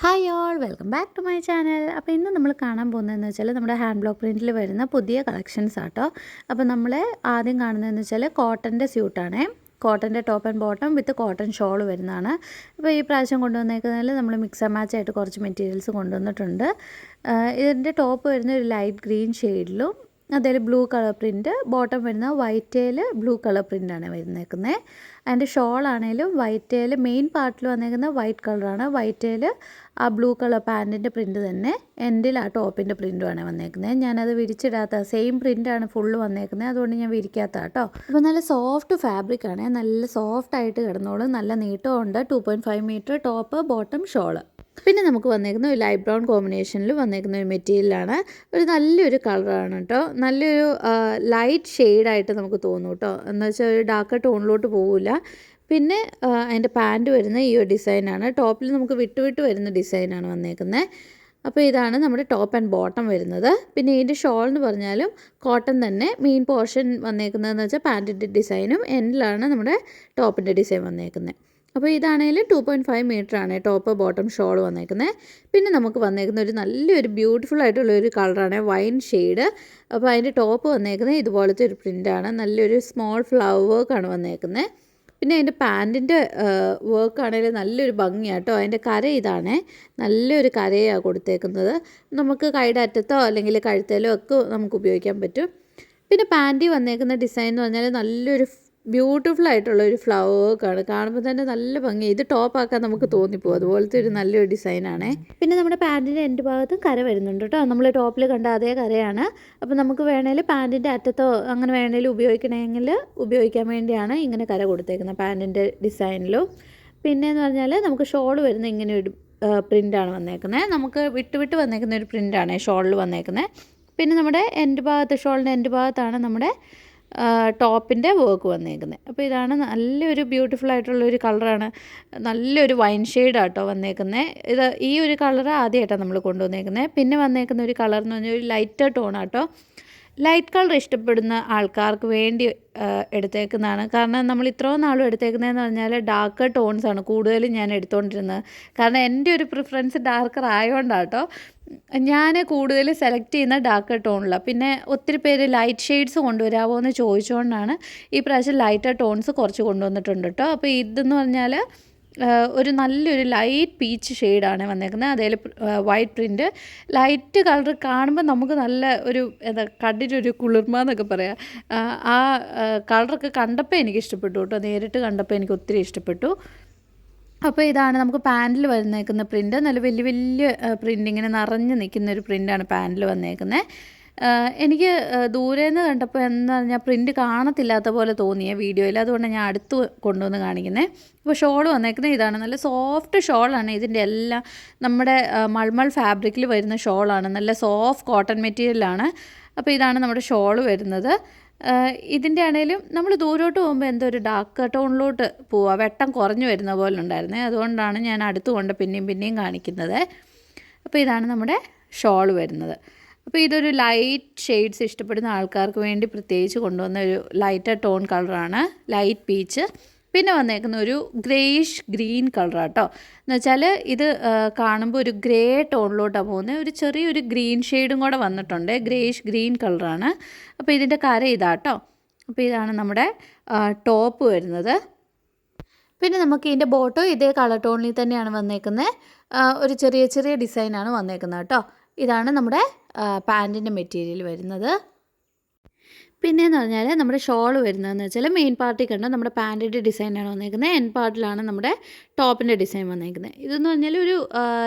Hi all welcome back to my channel. അപ്പോൾ ഇന്ന് നമ്മൾ കാണാൻ പോകുന്നതെന്ന് വെച്ചാൽ നമ്മുടെ ഹാൻഡ് ബ്ലോക്ക് പ്രിൻറ്റിൽ വരുന്ന പുതിയ കളക്ഷൻസ് ആട്ടോ. അപ്പോൾ നമ്മൾ ആദ്യം കാണുന്നതെന്ന് വെച്ചാൽ കോട്ടൻ്റെ സ്യൂട്ടാണേ. കോട്ടൻ്റെ top and bottom with cotton shawl വരുന്നതാണ്. അപ്പോൾ ഈ പ്രാവശ്യം കൊണ്ടുവന്നേക്കുന്നതിൽ നമ്മൾ മിക്സ് ആൻഡ് മാച്ച് ആയിട്ട് കുറച്ച് മെറ്റീരിയൽസ് കൊണ്ടുവന്നിട്ടുണ്ട്. ഇതിൻ്റെ ടോപ്പ് വരുന്ന ഒരു ലൈറ്റ് ഗ്രീൻ ഷെയ്ഡിലും അതിൽ ബ്ലൂ കളർ പ്രിൻറ്റ്, ബോട്ടം വരുന്ന വൈറ്റേൽ ബ്ലൂ കളർ പ്രിൻ്റാണ് വരുന്നേക്കുന്നത്. അതിൻ്റെ ഷോൾ ആണെങ്കിലും വൈറ്റേൽ മെയിൻ പാർട്ടിൽ വന്നേക്കുന്ന വൈറ്റ് കളറാണ്. വൈറ്റേൽ ആ ബ്ലൂ കളർ പാൻറ്റിൻ്റെ പ്രിൻറ്റ് തന്നെ എൻഡിൽ ആ ടോപ്പിൻ്റെ പ്രിൻറ്റുമാണ് വന്നേക്കുന്നത്. ഞാനത് വിരിച്ചിടാത്ത സെയിം പ്രിൻ്റാണ് ഫുള്ള് വന്നേക്കുന്നത്, അതുകൊണ്ട് ഞാൻ വിരിക്കാത്ത കേട്ടോ. അപ്പോൾ നല്ല സോഫ്റ്റ് ഫാബ്രിക്കാണ്, നല്ല സോഫ്റ്റ് ആയിട്ട് കിടന്നോളും. നല്ല നീട്ടമുണ്ട്. 2.5 മീറ്റർ ടോപ്പ്, ബോട്ടം, ഷോള്. പിന്നെ നമുക്ക് വന്നേക്കുന്ന ഒരു ലൈറ്റ് ബ്രൗൺ കോമ്പിനേഷനിൽ വന്നേക്കുന്ന ഒരു മെറ്റീരിയലാണ്. ഒരു നല്ലൊരു കളറാണ് കേട്ടോ. നല്ലൊരു ലൈറ്റ് ഷെയ്ഡായിട്ട് നമുക്ക് തോന്നും കേട്ടോ. എന്ന് വെച്ചാൽ ഒരു ഡാർക്ക് ടോണിലോട്ട് പോവില്ല. പിന്നെ അതിൻ്റെ പാൻറ്റ് വരുന്ന ഈ ഒരു ഡിസൈനാണ്. ടോപ്പിൽ നമുക്ക് വിട്ട് വരുന്ന ഡിസൈനാണ് വന്നേക്കുന്നത്. അപ്പോൾ ഇതാണ് നമ്മുടെ ടോപ്പ് ആൻഡ് ബോട്ടം വരുന്നത്. പിന്നെ ഇതിൻ്റെ ഷോൾ എന്ന് പറഞ്ഞാലും കോട്ടൺ തന്നെ. മെയിൻ പോർഷൻ വന്നേക്കുന്നതെന്ന് വെച്ചാൽ പാൻറ്റിൻ്റെ ഡിസൈനും എൻഡിലാണ് നമ്മുടെ ടോപ്പിൻ്റെ ഡിസൈൻ വന്നേക്കുന്നത്. അപ്പോൾ ഇതാണെങ്കിലും 2.5 മീറ്റർ ആണ് ടോപ്പ്, ബോട്ടം, ഷോൾ വന്നേക്കുന്നത്. പിന്നെ നമുക്ക് വന്നേക്കുന്ന ഒരു നല്ലൊരു ബ്യൂട്ടിഫുൾ ആയിട്ടുള്ള ഒരു കളറാണ്, വൈൻ ഷെയ്ഡ്. അപ്പോൾ അതിൻ്റെ ടോപ്പ് വന്നേക്കുന്നത് ഇതുപോലത്തെ ഒരു പ്രിൻ്റാണ്. നല്ലൊരു സ്മോൾ ഫ്ലവർ വർക്കാണ് വന്നേക്കുന്നത്. പിന്നെ അതിൻ്റെ പാൻറ്റിൻ്റെ വർക്കാണെങ്കിൽ നല്ലൊരു ഭംഗിയാട്ടോ. അതിൻ്റെ കര ഇതാണ്, നല്ലൊരു കരയാണ് കൊടുത്തേക്കുന്നത്. നമുക്ക് കൈയുടെ അറ്റത്തോ അല്ലെങ്കിൽ കഴുത്തേലോ ഒക്കെ നമുക്ക് ഉപയോഗിക്കാൻ പറ്റും. പിന്നെ പാൻറ്റി വന്നേക്കുന്ന ഡിസൈൻ എന്ന് പറഞ്ഞാൽ നല്ലൊരു ബ്യൂട്ടിഫുൾ ആയിട്ടുള്ള ഒരു ഫ്ലവർ വർക്കാണ്. കാണുമ്പോൾ തന്നെ നല്ല ഭംഗി. ഇത് ടോപ്പാക്കാൻ നമുക്ക് തോന്നിപ്പോകും, അതുപോലത്തെ ഒരു നല്ലൊരു ഡിസൈനാണേ. പിന്നെ നമ്മുടെ പാൻറ്റിൻ്റെ എൻ്റെ ഭാഗത്തും കര വരുന്നുണ്ട് കേട്ടോ. നമ്മൾ ടോപ്പിൽ കണ്ട അതേ കരയാണ്. അപ്പോൾ നമുക്ക് വേണമെങ്കിൽ പാൻറ്റിൻ്റെ അറ്റത്തോ അങ്ങനെ വേണമെങ്കിൽ ഉപയോഗിക്കണമെങ്കിൽ ഉപയോഗിക്കാൻ വേണ്ടിയാണ് ഇങ്ങനെ കര കൊടുത്തേക്കുന്നത് പാൻറ്റിൻ്റെ ഡിസൈനിലും. പിന്നെയെന്ന് പറഞ്ഞാൽ നമുക്ക് ഷോൾ വരുന്ന ഇങ്ങനെ ഒരു പ്രിൻ്റാണ് വന്നേക്കുന്നത്. നമുക്ക് വിട്ട് വന്നേക്കുന്ന ഒരു പ്രിൻ്റാണ് ഷോളിൽ വന്നേക്കുന്നത്. പിന്നെ നമ്മുടെ ഷോളിൻ്റെ എൻ്റെ ഭാഗത്താണ് നമ്മുടെ ടോപ്പിൻ്റെ വർക്ക് വന്നേക്കുന്നത്. അപ്പോൾ ഇതാണ് നല്ലൊരു ബ്യൂട്ടിഫുൾ ആയിട്ടുള്ളൊരു കളറാണ്. നല്ലൊരു വൈൻ ഷെയ്ഡാട്ടോ വന്നേക്കുന്നത്. ഈ ഒരു കളർ ആദ്യമായിട്ടാണ് നമ്മൾ കൊണ്ടുവന്നേക്കുന്നത്. പിന്നെ വന്നേക്കുന്ന ഒരു കളർ എന്ന് പറഞ്ഞാൽ ഒരു ലൈറ്റർ ടോണാട്ടോ. ലൈറ്റ് കളർ ഇഷ്ടപ്പെടുന്ന ആൾക്കാർക്ക് വേണ്ടി എടുത്തേക്കുന്നതാണ്. കാരണം നമ്മൾ ഇത്രയും നാളും എടുത്തേക്കുന്നതെന്ന് പറഞ്ഞാൽ ഡാർക്ക് ടോൺസാണ് കൂടുതലും ഞാൻ എടുത്തുകൊണ്ടിരുന്നത്. കാരണം എൻ്റെ ഒരു പ്രിഫറൻസ് ഡാർക്കർ ആയതുകൊണ്ടാണ് കേട്ടോ ഞാൻ കൂടുതൽ സെലക്ട് ചെയ്യുന്ന ഡാർക്ക് ടോണിലാണ്. പിന്നെ ഒത്തിരി പേര് ലൈറ്റ് ഷെയ്ഡ്സ് കൊണ്ടുവരാമോ എന്ന് ചോദിച്ചുകൊണ്ടാണ് ഈ പ്രാവശ്യം ലൈറ്റർ ടോൺസ് കുറച്ച് കൊണ്ടുവന്നിട്ടുണ്ട് കേട്ടോ. അപ്പോൾ ഇതെന്ന് പറഞ്ഞാൽ ഒരു നല്ലൊരു ലൈറ്റ് പീച്ച് ഷെയ്ഡാണ് വന്നേക്കുന്നത്. അതിൽ വൈറ്റ് പ്രിൻറ്റ്, ലൈറ്റ് കളർ കാണുമ്പോൾ നമുക്ക് നല്ല ഒരു കണ്ണിനൊരു കുളിർമ എന്നൊക്കെ പറയാം. ആ കളറൊക്കെ കണ്ടപ്പോൾ എനിക്ക് ഇഷ്ടപ്പെട്ടു കേട്ടോ. നേരിട്ട് കണ്ടപ്പോൾ എനിക്ക് ഒത്തിരി ഇഷ്ടപ്പെട്ടു. അപ്പോൾ ഇതാണ് നമുക്ക് പാൻറ്റിൽ വന്നേക്കുന്ന പ്രിൻറ്റ്. നല്ല വലിയ പ്രിൻ്റ്, ഇങ്ങനെ നിറഞ്ഞ് നിൽക്കുന്ന ഒരു പ്രിൻ്റാണ് പാൻറ്റിൽ വന്നേക്കുന്നത്. എനിക്ക് ദൂരെ നിന്ന് കണ്ടപ്പോൾ എന്താ പറഞ്ഞാൽ പ്രിൻറ്റ് കാണത്തില്ലാത്ത പോലെ തോന്നിയ വീഡിയോയിൽ, അതുകൊണ്ട് ഞാൻ അടുത്ത് കൊണ്ടുവന്ന് കാണിക്കുന്നത്. ഇപ്പോൾ ഷോൾ വന്നേക്കുന്നത് ഇതാണ്. നല്ല സോഫ്റ്റ് ഷോളാണ്. ഇതിൻ്റെ എല്ലാം നമ്മുടെ മൾമൾ ഫാബ്രിക്കിൽ വരുന്ന ഷോളാണ്. നല്ല സോഫ്റ്റ് കോട്ടൺ മെറ്റീരിയലാണ്. അപ്പോൾ ഇതാണ് നമ്മുടെ ഷോൾ വരുന്നത്. ഇതിൻ്റെ ആണെങ്കിലും നമ്മൾ ദൂരോട്ട് പോകുമ്പോൾ എന്തോ ഒരു ഡാർക്ക് ടോണിലോട്ട് പോവുക, വെട്ടം കുറഞ്ഞു വരുന്ന പോലെ ഉണ്ടായിരുന്നേ. അതുകൊണ്ടാണ് ഞാൻ അടുത്ത് കൊണ്ട് പിന്നെയും കാണിക്കുന്നത്. അപ്പോൾ ഇതാണ് നമ്മുടെ ഷോൾ വരുന്നത്. അപ്പോൾ ഇതൊരു ലൈറ്റ് ഷെയ്ഡ്സ് ഇഷ്ടപ്പെടുന്ന ആൾക്കാർക്ക് വേണ്ടി പ്രത്യേകിച്ച് കൊണ്ടുവന്ന ഒരു ലൈറ്റർ ടോൺ കളറാണ്, ലൈറ്റ് പീച്ച്. പിന്നെ വന്നേക്കുന്ന ഒരു ഗ്രേയിഷ് ഗ്രീൻ കളറാട്ടോ. എന്ന് വെച്ചാൽ ഇത് കാണുമ്പോൾ ഒരു ഗ്രേ ടോണിലോട്ടാണ് പോകുന്നത്. ഒരു ചെറിയൊരു ഗ്രീൻ ഷെയ്ഡും കൂടെ വന്നിട്ടുണ്ട്. ഗ്രേയിഷ് ഗ്രീൻ കളറാണ്. അപ്പോൾ ഇതിൻ്റെ കര ഇതാട്ടോ. അപ്പോൾ ഇതാണ് നമ്മുടെ ടോപ്പ് വരുന്നത്. പിന്നെ നമുക്ക് ഇതിൻ്റെ ബോട്ടോ ഇതേ കളർ ടോണിൽ തന്നെയാണ് വന്നേക്കുന്നത്. ഒരു ചെറിയ ഡിസൈനാണ് വന്നേക്കുന്നത് കേട്ടോ. ഇതാണ് നമ്മുടെ പാൻറ്റിൻ്റെ മെറ്റീരിയൽ വരുന്നത്. പിന്നെയെന്ന് പറഞ്ഞാൽ നമ്മുടെ ഷോൾ വരുന്നതെന്ന് വെച്ചാൽ മെയിൻ പാർട്ടിൽ കണ്ട നമ്മുടെ പാൻറ്റിൻ്റെ ഡിസൈനാണ് വന്നേക്കുന്നത്. എൻ പാർട്ടിലാണ് നമ്മുടെ ടോപ്പിൻ്റെ ഡിസൈൻ വന്നേക്കുന്നത്. ഇതെന്ന് പറഞ്ഞാൽ ഒരു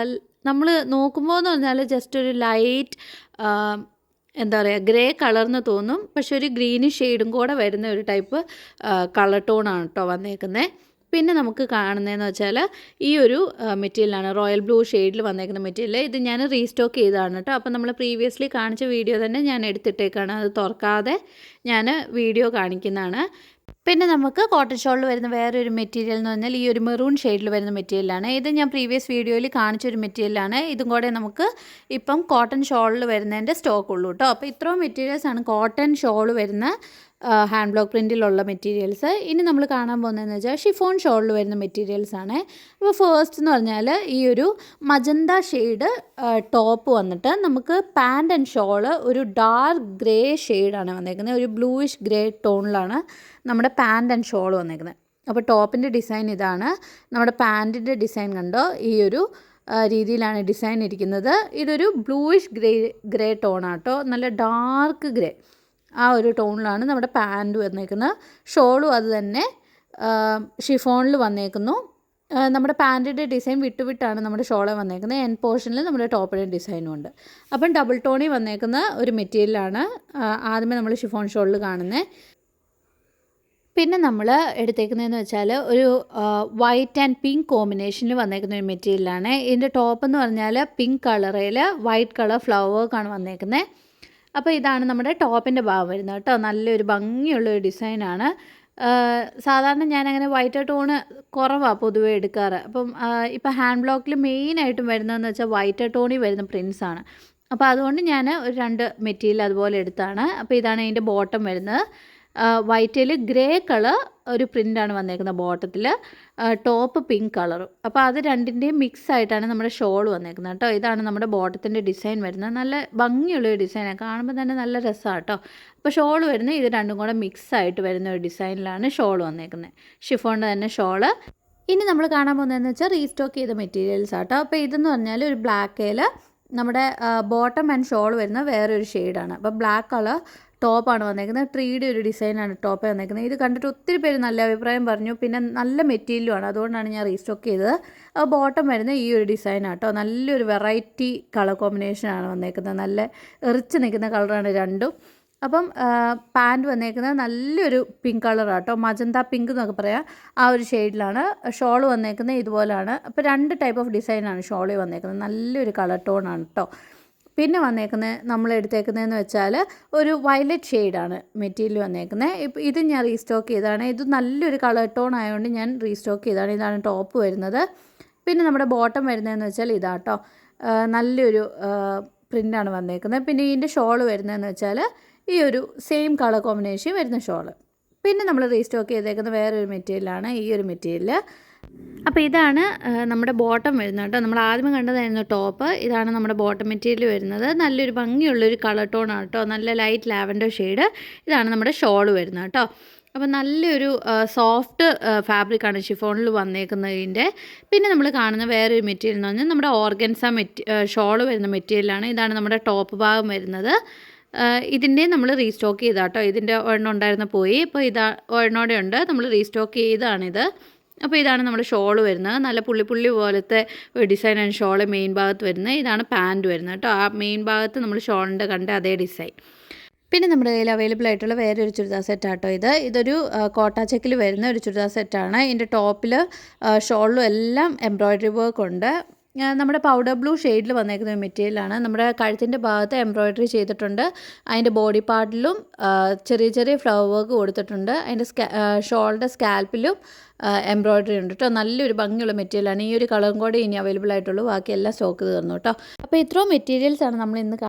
നമ്മൾ നോക്കുമ്പോൾ എന്ന് പറഞ്ഞാൽ ജസ്റ്റ് ഒരു ലൈറ്റ് എന്താ പറയുക ഗ്രേ കളർന്ന് തോന്നും. പക്ഷെ ഒരു ഗ്രീന് ഷെയ്ഡും കൂടെ വരുന്ന ഒരു ടൈപ്പ് കളർ ടോണാണ് കേട്ടോ വന്നേക്കുന്നത്. പിന്നെ നമുക്ക് കാണുന്നതെന്ന് വെച്ചാൽ ഈ ഒരു മെറ്റീരിയലാണ്, റോയൽ ബ്ലൂ ഷെയ്ഡിൽ വന്നേക്കുന്ന മെറ്റീരിയൽ. ഇത് ഞാൻ റീസ്റ്റോക്ക് ചെയ്തതാണ് കേട്ടോ. അപ്പോൾ നമ്മൾ പ്രീവിയസ്ലി കാണിച്ച വീഡിയോ തന്നെ ഞാൻ എടുത്തിട്ടേക്കാണ്, അത് തുറക്കാതെ ഞാൻ വീഡിയോ കാണിക്കുന്നതാണ്. പിന്നെ നമുക്ക് കോട്ടൺ ഷോളിൽ വരുന്ന വേറൊരു മെറ്റീരിയൽ എന്ന് പറഞ്ഞാൽ ഈ ഒരു മെറൂൺ ഷെയ്ഡിൽ വരുന്ന മെറ്റീരിയലാണ്. ഇത് ഞാൻ പ്രീവിയസ് വീഡിയോയിൽ കാണിച്ചൊരു മെറ്റീരിയലാണ്. ഇതും കൂടെ നമുക്ക് ഇപ്പം കോട്ടൺ ഷോളിൽ വരുന്നതിൻ്റെ സ്റ്റോക്ക് ഉള്ളൂ കേട്ടോ. അപ്പോൾ ഇത്രയും മെറ്റീരിയൽസാണ് കോട്ടൺ ഷോൾ വരുന്ന ഹാൻഡ് ബ്ലോക്ക് പ്രിൻറ്റിലുള്ള മെറ്റീരിയൽസ്. ഇനി നമ്മൾ കാണാൻ പോകുന്നതെന്ന് വെച്ചാൽ ഷിഫോൺ ഷോളിൽ വരുന്ന മെറ്റീരിയൽസാണ്. അപ്പോൾ ഫസ്റ്റ് എന്ന് പറഞ്ഞാൽ ഈ ഒരു മജന്ത ഷെയ്ഡ് ടോപ്പ് വന്നിട്ട് നമുക്ക് പാൻറ് ആൻഡ് ഷോള് ഒരു ഡാർക്ക് ഗ്രേ ഷെയ്ഡാണ് വന്നേക്കുന്നത്. ഒരു ബ്ലൂയിഷ് ഗ്രേ ടോണിലാണ് നമ്മുടെ പാൻറ് ആൻഡ് ഷോൾ വന്നേക്കുന്നത്. അപ്പോൾ ടോപ്പിൻ്റെ ഡിസൈൻ ഇതാണ്. നമ്മുടെ പാൻറ്റിൻ്റെ ഡിസൈൻ കണ്ടോ, ഈ ഒരു രീതിയിലാണ് ഡിസൈൻ ഇരിക്കുന്നത്. ഇതൊരു ബ്ലൂയിഷ് ഗ്രേ ടോണാട്ടോ, നല്ല ഡാർക്ക് ഗ്രേ ആ ഒരു ടോണിലാണ് നമ്മുടെ പാൻറ്റ് വന്നേക്കുന്നത്. ഷോളും അത് തന്നെ ഷിഫോണിൽ വന്നേക്കുന്നു. നമ്മുടെ പാൻറ്റിൻ്റെ ഡിസൈൻ വിട്ടുവിട്ടാണ് നമ്മുടെ ഷോളെ വന്നേക്കുന്നത്. എൻ പോർഷനിൽ നമ്മുടെ ടോപ്പിൻ്റെ ഡിസൈനും ഉണ്ട്. അപ്പം ഡബിൾ ടോണിൽ വന്നേക്കുന്ന ഒരു മെറ്റീരിയലാണ് ആദ്യമേ നമ്മൾ ഷിഫോൺ ഷോളിൽ കാണുന്നത്. പിന്നെ നമ്മൾ എടുത്തേക്കുന്നതെന്ന് വെച്ചാൽ ഒരു വൈറ്റ് ആൻഡ് പിങ്ക് കോമ്പിനേഷനിൽ വന്നേക്കുന്ന ഒരു മെറ്റീരിയലാണ്. ഇതിൻ്റെ ടോപ്പ് എന്ന് പറഞ്ഞാൽ പിങ്ക് കളറിൽ വൈറ്റ് കളർ ഫ്ലവർ വർക്കാണ് വന്നേക്കുന്നത്. അപ്പോൾ ഇതാണ് നമ്മുടെ ടോപ്പിൻ്റെ ഭാഗം വരുന്നത് കേട്ടോ. നല്ലൊരു ഭംഗിയുള്ളൊരു ഡിസൈനാണ്. സാധാരണ ഞാനങ്ങനെ വൈറ്റ് ടോണ് കുറവാണ് പൊതുവേ എടുക്കാറ്. അപ്പം ഇപ്പോൾ ഹാൻഡ് ബ്ലോക്കിൽ മെയിനായിട്ടും വരുന്നതെന്ന് വെച്ചാൽ വൈറ്റ് ടോണിൽ വരുന്ന പ്രിൻസാണ്. അപ്പോൾ അതുകൊണ്ട് ഞാൻ ഒരു 2 മെറ്റീരിയൽ അതുപോലെ എടുത്താണ്. അപ്പോൾ ഇതാണ് അതിൻ്റെ ബോട്ടം വരുന്നത്. വൈറ്റിൽ ഗ്രേ കളർ ഒരു പ്രിൻ്റാണ് വന്നേക്കുന്നത് ബോട്ടത്തിൽ, ടോപ്പ് പിങ്ക് കളറും. അപ്പോൾ അത് രണ്ടിൻ്റെയും മിക്സ് ആയിട്ടാണ് നമ്മുടെ ഷോൾ വന്നേക്കുന്നത് കേട്ടോ. ഇതാണ് നമ്മുടെ ബോട്ടത്തിൻ്റെ ഡിസൈൻ വരുന്നത്. നല്ല ഭംഗിയുള്ളൊരു ഡിസൈനാണ്, കാണുമ്പോൾ തന്നെ നല്ല രസമാണ് കേട്ടോ. അപ്പോൾ ഷോൾ വരുന്നത് ഇത് രണ്ടും കൂടെ മിക്സ് ആയിട്ട് വരുന്ന ഒരു ഡിസൈനിലാണ് ഷോൾ വന്നേക്കുന്നത്, ഷിഫോണിൻ്റെ തന്നെ ഷോള്. ഇനി നമ്മൾ കാണാൻ പോകുന്നതെന്ന് വെച്ചാൽ റീസ്റ്റോക്ക് ചെയ്ത മെറ്റീരിയൽസ് ആട്ടോ. അപ്പോൾ ഇതെന്ന് പറഞ്ഞാൽ ഒരു ബ്ലാക്കിൽ നമ്മുടെ ബോട്ടം ആൻഡ് ഷോൾ വരുന്ന വേറൊരു ഷെയ്ഡാണ്. അപ്പോൾ ബ്ലാക്ക് കളർ ടോപ്പാണ് വന്നേക്കുന്നത്. 3D ഒരു ഡിസൈനാണ് ടോപ്പ് വന്നേക്കുന്നത്. ഇത് കണ്ടിട്ട് ഒത്തിരി പേര് നല്ല അഭിപ്രായം പറഞ്ഞു. പിന്നെ നല്ല മെറ്റീരിയലുമാണ്, അതുകൊണ്ടാണ് ഞാൻ റീസ്റ്റോക്ക് ചെയ്തത്. ബോട്ടം വരുന്ന ഈ ഒരു ഡിസൈനാട്ടോ. നല്ലൊരു വെറൈറ്റി കളർ കോമ്പിനേഷനാണ് വന്നേക്കുന്നത്. നല്ല എറിച്ച് നിൽക്കുന്ന കളറാണ് രണ്ടും. അപ്പം പാൻറ്റ് വന്നേക്കുന്നത് നല്ലൊരു പിങ്ക് കളറാട്ടോ, മജന്ത പിങ്ക് എന്നൊക്കെ പറയാം, ആ ഒരു ഷെയ്ഡിലാണ്. ഷോൾ വന്നേക്കുന്നത് ഇതുപോലാണ്. അപ്പോൾ 2 ടൈപ്പ് ഓഫ് ഡിസൈനാണ് ഷോളിൽ വന്നേക്കുന്നത്. നല്ലൊരു കളർ ടോണാണ് കേട്ടോ. പിന്നെ വന്നേക്കുന്നത് നമ്മൾ എടുത്തേക്കുന്നതെന്ന് വെച്ചാൽ ഒരു വയലറ്റ് ഷെയ്ഡാണ് മെറ്റീരിയൽ വന്നേക്കുന്നത്. ഇപ്പോൾ ഇത് ഞാൻ റീസ്റ്റോക്ക് ചെയ്തതാണ്. ഇത് നല്ലൊരു കളർ ടോൺ ആയതുകൊണ്ട് ഞാൻ റീസ്റ്റോക്ക് ചെയ്തതാണ്. ഇതാണ് ടോപ്പ് വരുന്നത്. പിന്നെ നമ്മുടെ ബോട്ടം വരുന്നതെന്ന് വെച്ചാൽ ഇതാട്ടോ, നല്ലൊരു പ്രിൻ്റാണ് വന്നേക്കുന്നത്. പിന്നെ ഇതിൻ്റെ ഷോൾ വരുന്നതെന്ന് വെച്ചാൽ ഈ ഒരു സെയിം കളർ കോമ്പിനേഷൻ വരുന്ന ഷോൾ. പിന്നെ നമ്മൾ റീസ്റ്റോക്ക് ചെയ്തേക്കുന്ന വേറൊരു മെറ്റീരിയലാണ് ഈ ഒരു മെറ്റീരിയൽ. അപ്പോൾ ഇതാണ് നമ്മുടെ ബോട്ടം വരുന്നത് കേട്ടോ. നമ്മൾ ആദ്യമേ കണ്ടതായിരുന്നു ടോപ്പ്. ഇതാണ് നമ്മുടെ ബോട്ടം മെറ്റീരിയൽ വരുന്നത്. നല്ലൊരു ഭംഗിയുള്ളൊരു കളർ ടോണാണ് കേട്ടോ, നല്ല ലൈറ്റ് ലാവൻഡർ ഷെയ്ഡ്. ഇതാണ് നമ്മുടെ ഷോൾ വരുന്നത് കേട്ടോ. അപ്പോൾ നല്ലൊരു സോഫ്റ്റ് ഫാബ്രിക്കാണ് ഷിഫോണിൽ വന്നേക്കുന്നതിൻ്റെ. പിന്നെ നമ്മൾ കാണുന്ന വേറൊരു മെറ്റീരിയൽ എന്ന് പറഞ്ഞാൽ നമ്മുടെ ഓർഗൻസ ഷോൾ വരുന്ന മെറ്റീരിയലാണ്. ഇതാണ് നമ്മുടെ ടോപ്പ് ഭാഗം വരുന്നത്. ഇതിൻ്റെ നമ്മൾ റീസ്റ്റോക്ക് ചെയ്താട്ടോ. ഇതിൻ്റെ ഒരെണ്ണം ഉണ്ടായിരുന്ന പോയി, ഇപ്പോൾ ഇതാ ഒരെണ്ണോടെ ഉണ്ട്, നമ്മൾ റീസ്റ്റോക്ക് ചെയ്താണിത്. അപ്പോൾ ഇതാണ് നമ്മുടെ ഷോൾ വരുന്നത്. നല്ല പുള്ളി പോലത്തെ ഒരു ഡിസൈൻ ആണ് ഷോൾ മെയിൻ ഭാഗത്ത് വരുന്നത്. ഇതാണ് പാൻറ്റ് വരുന്നത് കേട്ടോ. ആ മെയിൻ ഭാഗത്ത് നമ്മൾ ഷോളിൻ്റെ കണ്ട അതേ ഡിസൈൻ. പിന്നെ നമ്മുടെ കയ്യിൽ അവൈലബിൾ ആയിട്ടുള്ള വേറൊരു ചുരിദാർ സെറ്റാട്ടോ ഇതൊരു കോട്ട ചെക്കിൽ വരുന്ന ഒരു ചുരിദാർ സെറ്റാണ്. ഇതിൻ്റെ ടോപ്പിൽ ഷോളിലും എല്ലാം എംബ്രോയ്ഡറി വർക്ക് ഉണ്ട്. നമ്മുടെ പൗഡർ ബ്ലൂ ഷെയ്ഡിൽ വന്നേക്കുന്ന ഒരു മെറ്റീരിയലാണ്. നമ്മുടെ കഴുത്തിൻ്റെ ഭാഗത്ത് എംബ്രോയ്ഡറി ചെയ്തിട്ടുണ്ട്. അതിൻ്റെ ബോഡി പാർട്ടിലും ചെറിയ ഫ്ലവർ വർക്ക് കൊടുത്തിട്ടുണ്ട്. അതിൻ്റെ ഷോളിൻ്റെ സ്കാൽപ്പിലും എംബ്രോയ്ഡറി ഉണ്ട് കേട്ടോ. നല്ലൊരു ഭംഗിയുള്ള മെറ്റീരിയലാണ്. ഈ ഒരു കളറും കൂടെ ഇനി അവൈലബിൾ ആയിട്ടുള്ളൂ, ബാക്കി എല്ലാം സ്റ്റോക്ക് തീർന്നു കേട്ടോ. അപ്പോൾ ഇത്രയും മെറ്റീരിയൽസാണ് നമ്മൾ ഇന്ന്